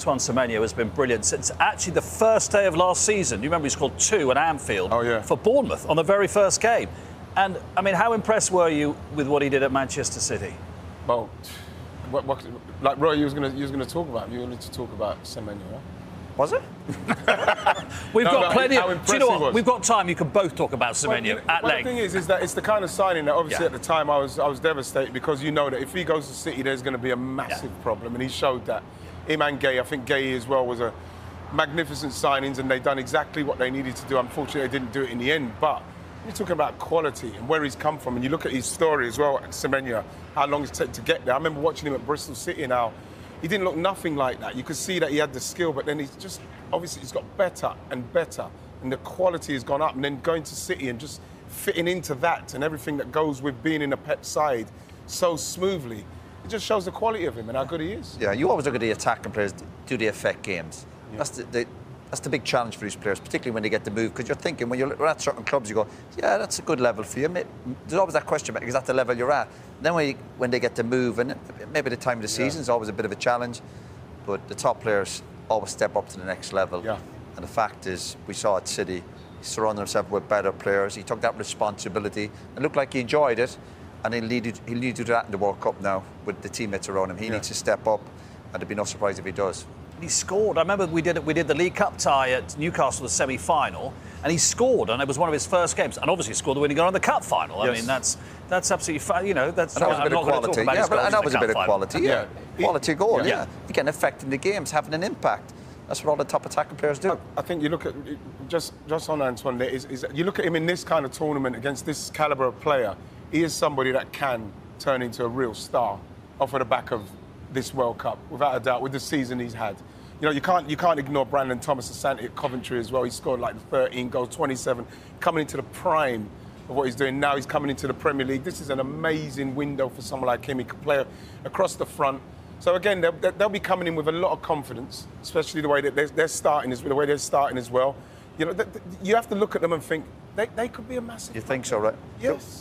Antoine Semenyo has been brilliant since actually the first day of last season. You remember he scored 2 at Anfield for Bournemouth on the very first game. And, I mean, how impressed were you with what he did at Manchester City? Well, like Roy, you was going to talk about him. You wanted to talk about Semenyo, huh? Was it? We've got plenty of... Do you know what? We've got time. You can both talk about Semenyo at length. The thing is that it's the kind of signing that obviously at the time I was devastated, because you know that if he goes to City, there's going to be a massive problem, and he showed that. Him and Gay, I think Gay as well was a magnificent signings, and they've done exactly what they needed to do. Unfortunately, they didn't do it in the end, but you're talking about quality and where he's come from, and you look at his story as well, Semenyo, how long it's taken to get there. I remember watching him at Bristol City now. He didn't look nothing like that. You could see that he had the skill, but then he's just, obviously he's got better and better, and the quality has gone up, and then going to City and just fitting into that and everything that goes with being in a Pep side so smoothly, it just shows the quality of him and how good he is. Yeah, you always look at the attacking players, do they affect games? Yeah. That's the big challenge for these players, particularly when they get the move, because you're thinking, when you're at certain clubs, you go, yeah, that's a good level for you. There's always that question, is that the level you're at? And then when they get the move, and maybe the time of the season is always a bit of a challenge, but the top players always step up to the next level. Yeah. And the fact is, we saw at City, he surrounded himself with better players. He took that responsibility and looked like he enjoyed it. And he'll need to do that in the World Cup now with the teammates around him. He needs to step up, and there'd be no surprise if he does. He scored. I remember we did the League Cup tie at Newcastle, the semi-final, and he scored, and it was one of his first games. And obviously scored the winning goal in the cup final. Yes. I mean, that's absolutely fine. You know, that's. And that was a bit of quality. Yeah, but that was a bit of quality. Yeah, quality goal. Yeah, you can affect in the games, having an impact. That's what all the top attacking players do. I think you look at just on Antoine. Is you look at him in this kind of tournament against this calibre of player. He is somebody that can turn into a real star off of the back of this World Cup, without a doubt, with the season he's had. You know, you can't ignore Brandon Thomas-Asante at Coventry as well. He scored like 13 goals, 27, coming into the prime of what he's doing now. He's coming into the Premier League. This is an amazing window for someone like him. He can play across the front. So again, they'll be coming in with a lot of confidence, especially the way that they're starting, the way they're starting as well. You know, you have to look at them and think they could be a massive. You think so, right? Yes.